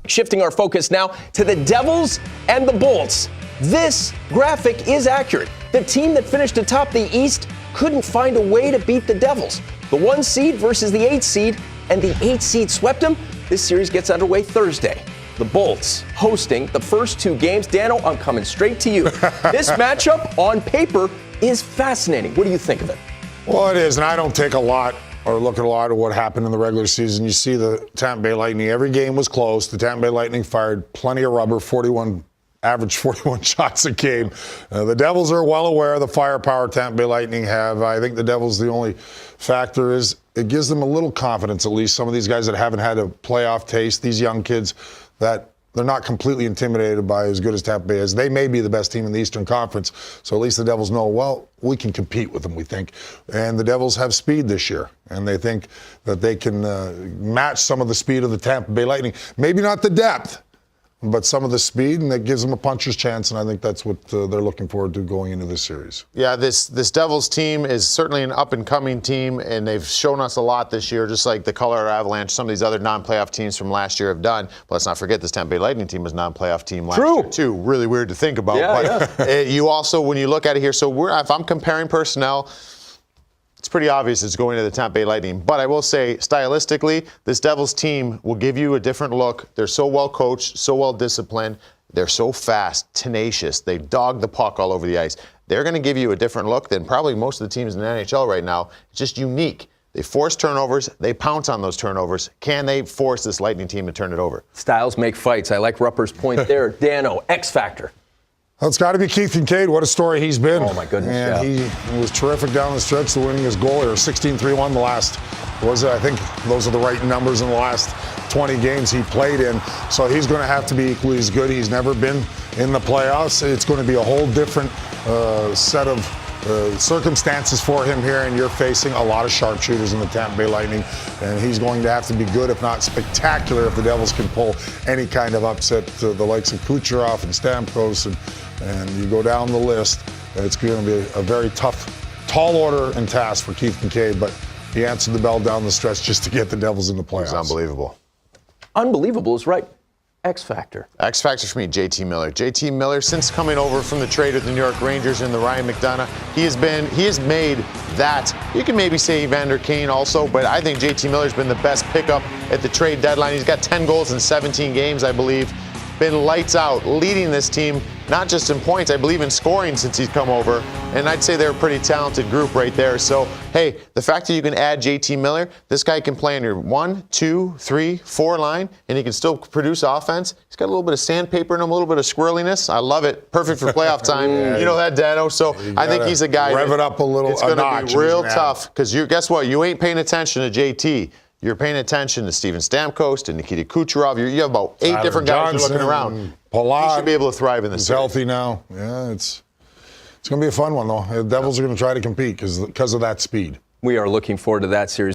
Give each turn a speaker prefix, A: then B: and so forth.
A: Shifting our focus now to the Devils and the Bolts. This graphic is accurate. The team that finished atop the East couldn't find a way to beat the Devils. The 1 seed versus the 8 seed, and the 8 seed swept them. This series gets underway Thursday. The Bolts hosting the first 2 games. Dano, I'm coming straight to you. This matchup on paper is fascinating. What do you think of it?
B: Well, it is, and I don't take a lot or look at a lot of what happened in the regular season. You see the Tampa Bay Lightning, every game was close. The Tampa Bay Lightning fired plenty of rubber, average 41 shots a game. The Devils are well aware of the firepower Tampa Bay Lightning have. I think the Devils, the only factor is it gives them a little confidence, at least some of these guys that haven't had a playoff taste, these young kids that they're not completely intimidated by as good as Tampa Bay is. They may be the best team in the Eastern Conference, so at least the Devils know, well, we can compete with them, we think. And the Devils have speed this year, and they think that they can match some of the speed of the Tampa Bay Lightning. Maybe not the depth, but some of the speed, and that gives them a puncher's chance, and I think that's what they're looking forward to going into this series.
C: Yeah, this Devils team is certainly an up-and-coming team, and they've shown us a lot this year, just like the Colorado Avalanche, some of these other non-playoff teams from last year have done. But let's not forget this Tampa Bay Lightning team was a non-playoff team last year, too. Really weird to think about. But you also, when you look at it here, so if I'm comparing personnel, it's pretty obvious it's going to the Tampa Bay Lightning. But I will say, stylistically, this Devils team will give you a different look. They're so well coached, so well disciplined. They're so fast, tenacious. They dog the puck all over the ice. They're going to give you a different look than probably most of the teams in the NHL right now. It's just unique. They force turnovers. They pounce on those turnovers. Can they force this Lightning team to turn it over?
A: Styles make fights. I like Rupper's point there. Dano, X Factor.
B: Well, it's got to be Keith Kincaid. What a story he's been.
A: Oh, my goodness.
B: And he was terrific down the stretch, the winningest goal, or 16-3-1 the last, I think those are the right numbers in the last 20 games he played in. So he's going to have to be equally as good. He's never been in the playoffs. It's going to be a whole different set of circumstances for him here, and you're facing a lot of sharpshooters in the Tampa Bay Lightning, and he's going to have to be good, if not spectacular, if the Devils can pull any kind of upset to the likes of Kucherov and Stamkos, and you go down the list. It's going to be a very tough, tall order and task for Keith Kincaid, but he answered the bell down the stretch just to get the Devils in the playoffs.
C: It's unbelievable.
A: Unbelievable is right. X Factor.
C: X Factor for me, JT Miller. JT Miller, since coming over from the trade with the New York Rangers and the Ryan McDonough, he has made that. You can maybe say Evander Kane also, but I think JT Miller's been the best pickup at the trade deadline. He's got 10 goals in 17 games, I believe. Been lights out, leading this team, not just in points, I believe in scoring since he's come over. And I'd say they're a pretty talented group right there. So, hey, the fact that you can add JT Miller, this guy can play on your 1, 2, 3, 4 line, and he can still produce offense. He's got a little bit of sandpaper in him, a little bit of squirreliness. I love it. Perfect for playoff time. You know that, Dano. So I think he's a guy.
B: Rev it up a little.
C: It's going to be real tough because guess what? You ain't paying attention to JT. You're paying attention to Steven Stamkos, to Nikita Kucherov. You have about 8 different guys you're looking around.
B: Palat,
C: he should be able to thrive in this.
B: He's healthy now. Yeah, it's going to be a fun one, though. The Devils are going to try to compete because of that speed.
A: We are looking forward to that series.